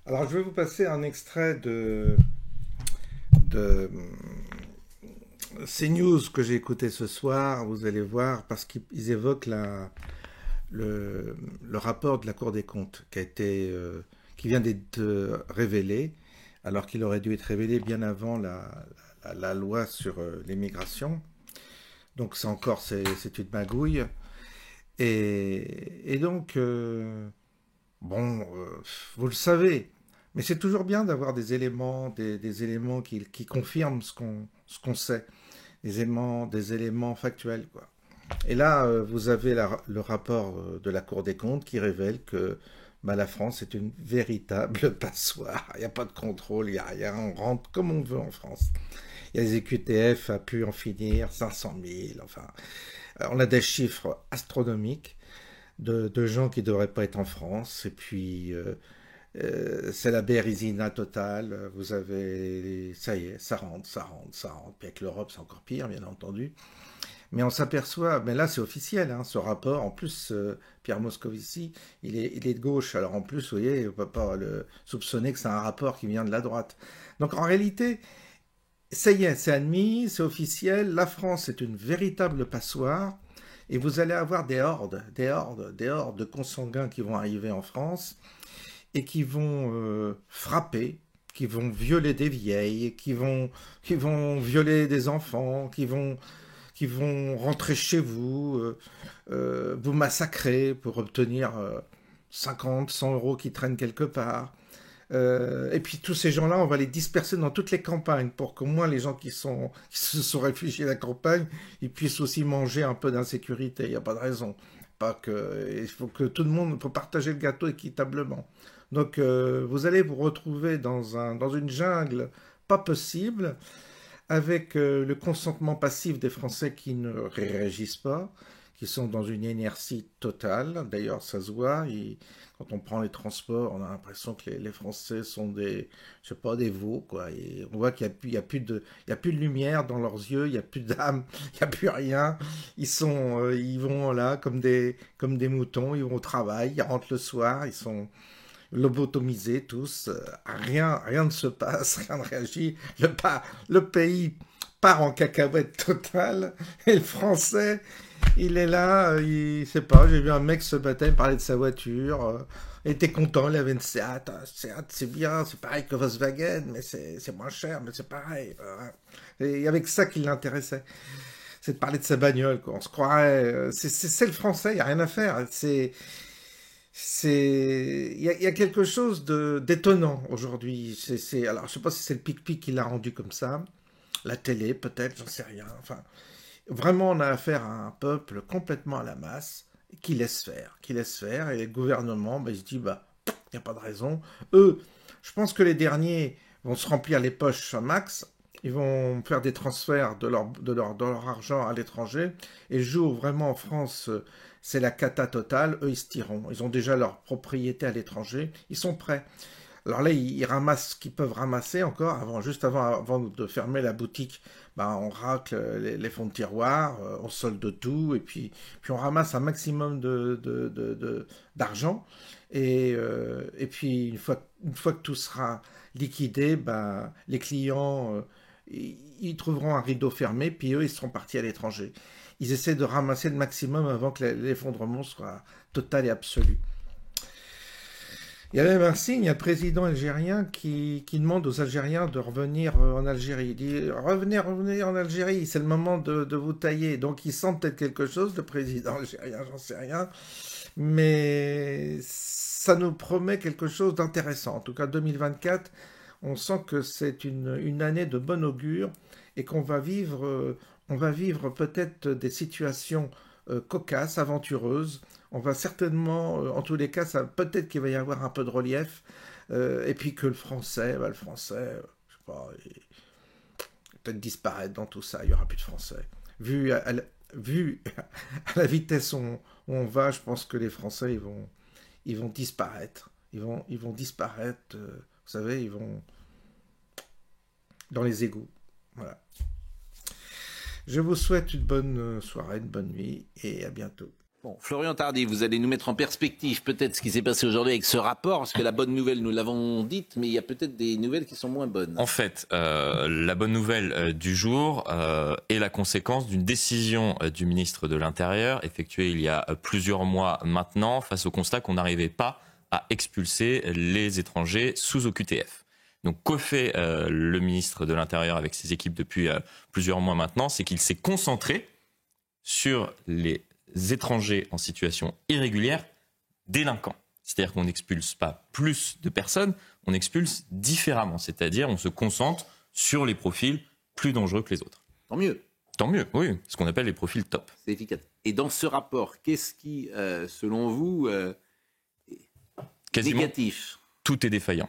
Alors, je vais vous passer un extrait de ces news que j'ai écouté ce soir. Vous allez voir, parce qu'ils évoquent le rapport de la Cour des comptes qui vient d'être révélé, alors qu'il aurait dû être révélé bien avant la loi sur l'immigration. Donc, c'est une magouille. Et donc, bon, vous le savez, mais c'est toujours bien d'avoir des éléments qui confirment ce qu'on sait, des éléments factuels, quoi. Et là, vous avez le rapport de la Cour des comptes qui révèle que bah, la France est une véritable passoire. Il n'y a pas de contrôle, il n'y a rien, on rentre comme on veut en France. Il y a les EQTF à pu en finir, 500 000, enfin. On a des chiffres astronomiques de gens qui ne devraient pas être en France, et puis c'est la bérésina totale. Vous avez, ça y est, ça rentre, ça rentre, ça rentre. Puis avec l'Europe, c'est encore pire, bien entendu. Mais on s'aperçoit, mais là c'est officiel, hein, ce rapport. En plus, Pierre Moscovici, il est de gauche. Alors en plus, vous voyez, on ne peut pas le soupçonner que c'est un rapport qui vient de la droite. Donc en réalité, ça y est, c'est admis, c'est officiel. La France est une véritable passoire. Et vous allez avoir des hordes de consanguins qui vont arriver en France et qui vont frapper, qui vont violer des vieilles, qui vont violer des enfants, qui vont rentrer chez vous, vous massacrer pour obtenir 50, 100 euros qui traînent quelque part. Et puis tous ces gens-là, on va les disperser dans toutes les campagnes pour qu'au moins les gens qui se sont réfugiés à la campagne, ils puissent aussi manger un peu d'insécurité. Il n'y a pas de raison. Pas que, il faut que tout le monde, faut partager le gâteau équitablement. Donc vous allez vous retrouver dans une jungle pas possible, avec le consentement passif des Français qui ne réagissent pas, qui sont dans une inertie totale. D'ailleurs, ça se voit. Quand on prend les transports, on a l'impression que les Français sont je sais pas, des veaux, quoi. Et on voit il y a plus de lumière dans leurs yeux, il n'y a plus d'âme, il n'y a plus rien. Ils vont là comme des moutons, ils vont au travail, ils rentrent le soir, ils sont lobotomisés tous, rien ne se passe, rien ne réagit, le pays part en cacahuète totale, et le français, il est là, il sait pas, j'ai vu un mec ce matin parler de sa voiture, il était content, il avait une Seat, Seat c'est bien, c'est pareil que Volkswagen, mais c'est moins cher, mais c'est pareil. Et avec ça qui l'intéressait, c'est de parler de sa bagnole, quoi. On se croirait, c'est le français, il n'y a rien à faire, il y a quelque chose d'étonnant aujourd'hui. Alors, je sais pas si c'est le pic-pic qui l'a rendu comme ça, la télé peut-être, j'en sais rien. Enfin, vraiment, on a affaire à un peuple complètement à la masse qui laisse faire, et le gouvernement, bah, il se dit, bah, il n'y a pas de raison. Eux, je pense que les derniers vont se remplir les poches à max. Ils vont faire des transferts de leur argent à l'étranger. Et le jour où vraiment en France, c'est la cata totale, eux, ils se tireront. Ils ont déjà leur propriété à l'étranger. Ils sont prêts. Alors là, ils ramassent ce qu'ils peuvent ramasser encore, avant de fermer la boutique. Ben, on racle les fonds de tiroir, on solde tout, et puis on ramasse un maximum d'argent. Et puis, une fois que tout sera liquidé, ben, les clients, ils trouveront un rideau fermé, puis eux, ils seront partis à l'étranger. Ils essaient de ramasser le maximum avant que l'effondrement soit total et absolu. Il y a même un signe, il y a le président algérien qui demande aux Algériens de revenir en Algérie. Il dit revenez, revenez en Algérie, c'est le moment de vous tailler. Donc il sent peut-être quelque chose, le président algérien, j'en sais rien. Mais ça nous promet quelque chose d'intéressant. En tout cas, 2024, on sent que c'est une année de bon augure et on va vivre peut-être des situations cocasses, aventureuses. On va certainement, en tous les cas, ça peut-être qu'il va y avoir un peu de relief, et puis que le français, je sais pas, il va peut-être disparaître dans tout ça. Il y aura plus de français. Vu à la vitesse où on va, je pense que les Français, ils vont disparaître. Ils vont disparaître. Vous savez, ils vont dans les égouts. Voilà. Je vous souhaite une bonne soirée, une bonne nuit, et à bientôt. Bon, Florian Tardif, vous allez nous mettre en perspective peut-être ce qui s'est passé aujourd'hui avec ce rapport, parce que la bonne nouvelle, nous l'avons dite, mais il y a peut-être des nouvelles qui sont moins bonnes. En fait, la bonne nouvelle du jour est la conséquence d'une décision du ministre de l'Intérieur effectuée il y a plusieurs mois maintenant, face au constat qu'on n'arrivait pas à expulser les étrangers sous OQTF. Donc, qu'au fait le ministre de l'Intérieur avec ses équipes depuis plusieurs mois maintenant, c'est qu'il s'est concentré sur les étrangers en situation irrégulière délinquants. C'est-à-dire qu'on n'expulse pas plus de personnes, on expulse différemment. C'est-à-dire on se concentre sur les profils plus dangereux que les autres. Tant mieux. Tant mieux, oui. Ce qu'on appelle les profils top. C'est efficace. Et dans ce rapport, qu'est-ce qui, selon vous, est quasiment négatif ? Tout est défaillant.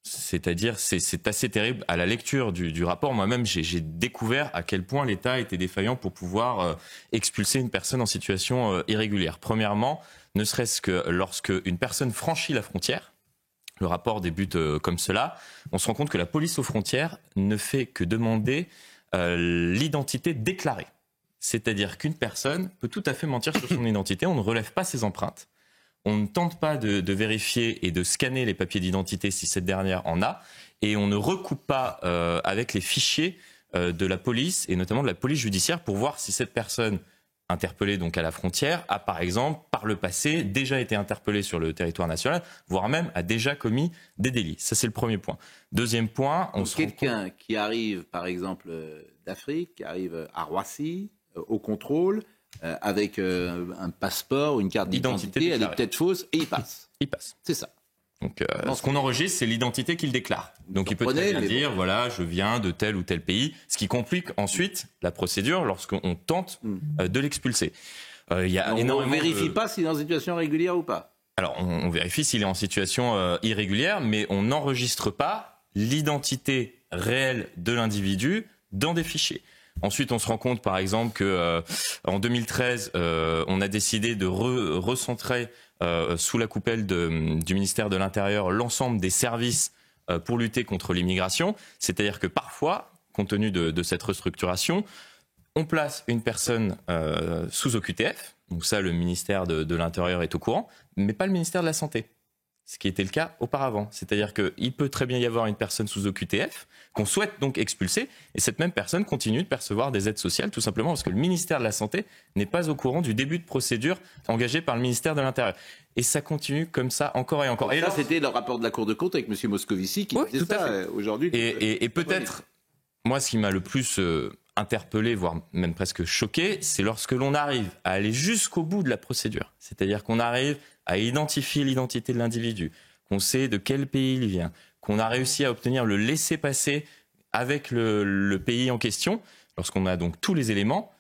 C'est-à-dire, c'est assez terrible. À la lecture du rapport, moi-même, j'ai découvert à quel point l'État était défaillant pour pouvoir expulser une personne en situation irrégulière. Premièrement, ne serait-ce que lorsque une personne franchit la frontière, le rapport débute comme cela, on se rend compte que la police aux frontières ne fait que demander l'identité déclarée. C'est-à-dire qu'une personne peut tout à fait mentir sur son identité, on ne relève pas ses empreintes. On ne tente pas de vérifier et de scanner les papiers d'identité si cette dernière en a, et on ne recoupe pas avec les fichiers de la police, et notamment de la police judiciaire, pour voir si cette personne interpellée donc à la frontière a, par exemple, par le passé, déjà été interpellée sur le territoire national, voire même a déjà commis des délits. Ça, c'est le premier point. Deuxième point, quelqu'un qui arrive, par exemple, d'Afrique, qui arrive à Roissy, au contrôle, avec un passeport ou une carte d'identité, elle est peut-être fausse, et il passe. Il passe. C'est ça. Donc, ce qu'on enregistre, c'est l'identité qu'il déclare. Donc, il peut très bien dire, voilà, je viens de tel ou tel pays, ce qui complique ensuite la procédure lorsqu'on tente de l'expulser. On ne vérifie pas s'il est en situation régulière ou pas. Alors, on vérifie s'il est en situation irrégulière, mais on n'enregistre pas l'identité réelle de l'individu dans des fichiers. Ensuite, on se rend compte, par exemple, que en 2013, on a décidé de recentrer sous la coupelle du ministère de l'Intérieur l'ensemble des services pour lutter contre l'immigration. C'est-à-dire que parfois, compte tenu de cette restructuration, on place une personne sous OQTF. Donc ça, le ministère de l'Intérieur est au courant, mais pas le ministère de la Santé. Ce qui était le cas auparavant. C'est-à-dire qu'il peut très bien y avoir une personne sous OQTF qu'on souhaite donc expulser, et cette même personne continue de percevoir des aides sociales, tout simplement parce que le ministère de la Santé n'est pas au courant du début de procédure engagée par le ministère de l'Intérieur. Et ça continue comme ça encore et encore. Et ça, c'était le rapport de la Cour de compte avec M. Moscovici qui disait ça aujourd'hui. Et peut-être, moi, ce qui m'a le plus interpellé, voire même presque choqué, c'est lorsque l'on arrive à aller jusqu'au bout de la procédure. C'est-à-dire qu'on arrive à identifier l'identité de l'individu, qu'on sait de quel pays il vient, qu'on a réussi à obtenir le laissez-passer avec le pays en question. Lorsqu'on a donc tous les éléments,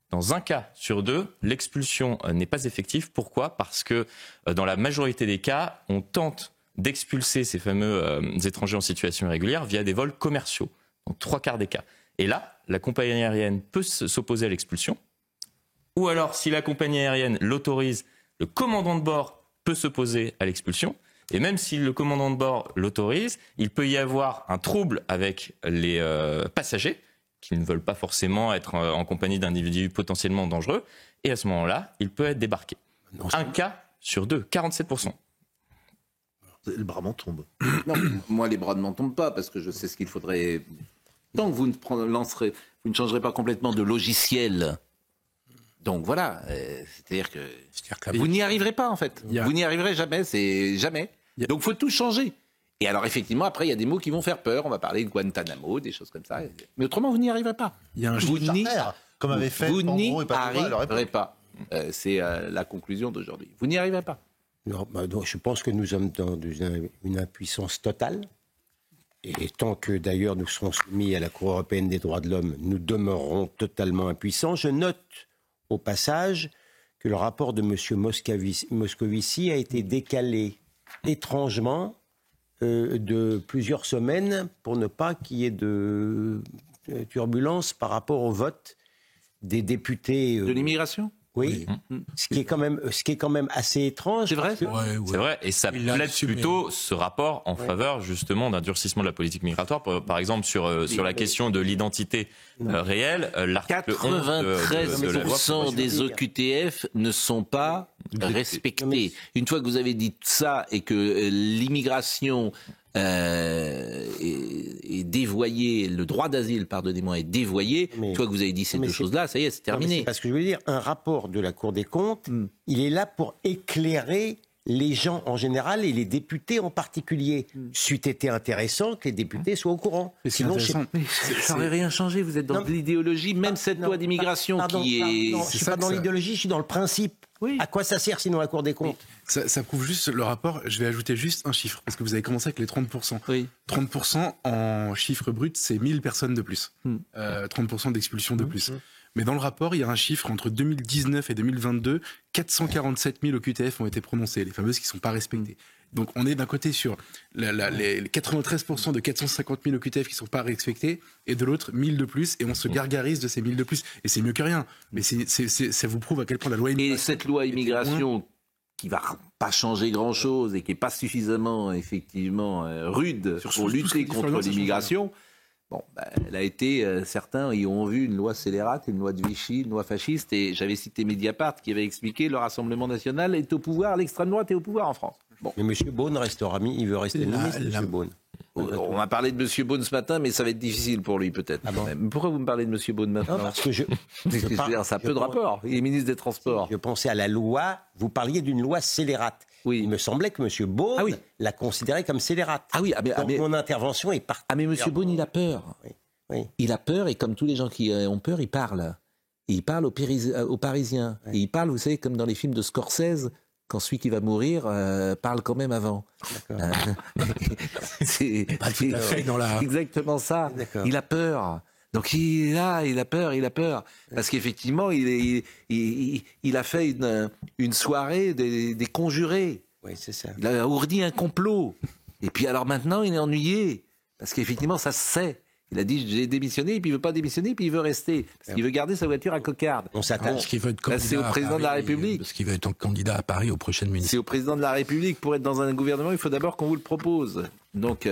dans un cas sur deux, l'expulsion n'est pas effective. Pourquoi ? Parce que dans la majorité des cas, on tente d'expulser ces fameux étrangers en situation irrégulière via des vols commerciaux, dans 3/4 des cas. Et là, la compagnie aérienne peut s'opposer à l'expulsion. Ou alors, si la compagnie aérienne l'autorise, le commandant de bord peut s'opposer à l'expulsion. Et même si le commandant de bord l'autorise, il peut y avoir un trouble avec les passagers qui ne veulent pas forcément être en compagnie d'individus potentiellement dangereux. Et à ce moment-là, il peut être débarqué. Un cas sur deux, 47%. Les bras m'en tombent. Non, moi, les bras ne m'en tombent pas, parce que je sais ce qu'il faudrait... Tant que vous ne changerez pas complètement de logiciel... Donc voilà, c'est-à-dire que vous n'y arriverez pas en fait. Vous n'y arriverez jamais, c'est jamais. Donc il faut tout changer. Et alors effectivement, après il y a des mots qui vont faire peur. On va parler de Guantanamo, des choses comme ça. Mais autrement, vous n'y arriverez pas. Il y a un vous n'y comme avait fait vous n'y et arriverez pas. C'est la conclusion d'aujourd'hui. Vous n'y arriverez pas. Non, donc je pense que nous sommes dans une impuissance totale. Et tant que d'ailleurs nous serons soumis à la Cour européenne des droits de l'homme, nous demeurerons totalement impuissants. Je note au passage que le rapport de M. Moscovici a été décalé étrangement de plusieurs semaines pour ne pas qu'il y ait de turbulence par rapport au vote des députés... de l'immigration ? Oui. Ce qui est quand même assez étrange. C'est vrai. C'est vrai, et ça plaide plutôt ce rapport en faveur justement d'un durcissement de la politique migratoire. Par exemple, sur la question de l'identité réelle, l'article 11 de la loi 93% des OQTF ne sont pas respectés. Une fois que vous avez dit ça et que l'immigration est dévoyé, le droit d'asile, pardonnez-moi, est dévoyé, une fois que vous avez dit ces deux choses-là, ça y est, c'est terminé. C'est parce que je veux dire, un rapport de la Cour des comptes, il est là pour éclairer les gens en général et les députés en particulier. C'eût été intéressant que les députés soient au courant. Sinon, ça n'aurait rien changé. Vous êtes dans l'idéologie, même cette loi d'immigration qui est... Non, je ne suis pas dans l'idéologie, je suis dans le principe. Oui. À quoi ça sert sinon la Cour des comptes ? Ça prouve juste le rapport. Je vais ajouter juste un chiffre, parce que vous avez commencé avec les 30%. Oui. 30% en chiffre brut, c'est 1000 personnes de plus. 30% d'expulsion de plus. Mais dans le rapport, il y a un chiffre entre 2019 et 2022, 447 000 OQTF ont été prononcés, les fameuses qui ne sont pas respectées. Donc on est d'un côté sur les 93% de 450 000 OQTF qui ne sont pas respectés, et de l'autre 1000 de plus, et on se gargarise de ces 1000 de plus. Et c'est mieux que rien. Mais ça vous prouve à quel point la loi immigration... Et cette loi immigration qui va pas changer grand-chose et qui n'est pas suffisamment effectivement rude pour lutter contre l'immigration... Bon, elle a été, certains y ont vu une loi scélérate, une loi de Vichy, une loi fasciste, et j'avais cité Mediapart qui avait expliqué le Rassemblement national est au pouvoir, l'extrême droite est au pouvoir en France. Bon. Mais M. Beaune restera il veut rester ministre, M. Beaune. On m'a parlé de M. Beaune ce matin, mais ça va être difficile pour lui peut-être. Ah bon. Pourquoi vous me parlez de M. Beaune maintenant ? Non, parce que ça a peu de rapport, il est ministre des Transports. Je pensais à la loi, vous parliez d'une loi scélérate. Oui. Il me semblait que M. Beaune l'a considéré comme scélérate. Donc mon intervention est partie. Ah mais M. Beaune, il a peur. Oui. Il a peur, et comme tous les gens qui ont peur, il parle. Et il parle aux Parisiens. Oui. Et il parle, vous savez, comme dans les films de Scorsese, quand celui qui va mourir parle quand même avant. C'est exactement ça. D'accord. Il a peur. Donc il est là, il a peur. Parce qu'effectivement, il a fait une soirée des conjurés. Oui, c'est ça. Il a ourdi un complot. Et puis alors maintenant, il est ennuyé. Parce qu'effectivement, ça se sait. Il a dit j'ai démissionné, et puis il veut pas démissionner, puis il veut rester. Parce qu'il veut garder sa voiture à cocarde. On s'attend. Parce qu'il veut être candidat c'est au président de la République. Parce qu'il veut être candidat à Paris aux prochaines municipales. C'est au président de la République. Pour être dans un gouvernement, il faut d'abord qu'on vous le propose. Donc,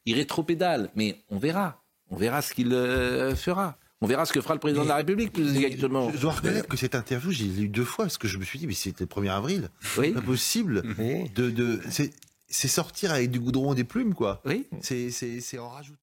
il rétropédale. Mais on verra. On verra ce qu'il fera. On verra ce que fera le président de la République, plus exactement. Je dois reconnaître que cette interview, j'ai lu 2 fois, parce que je me suis dit, mais c'était le 1er avril. Oui. C'est pas possible. Oui. C'est sortir avec du goudron et des plumes, quoi. Oui. C'est en rajouter.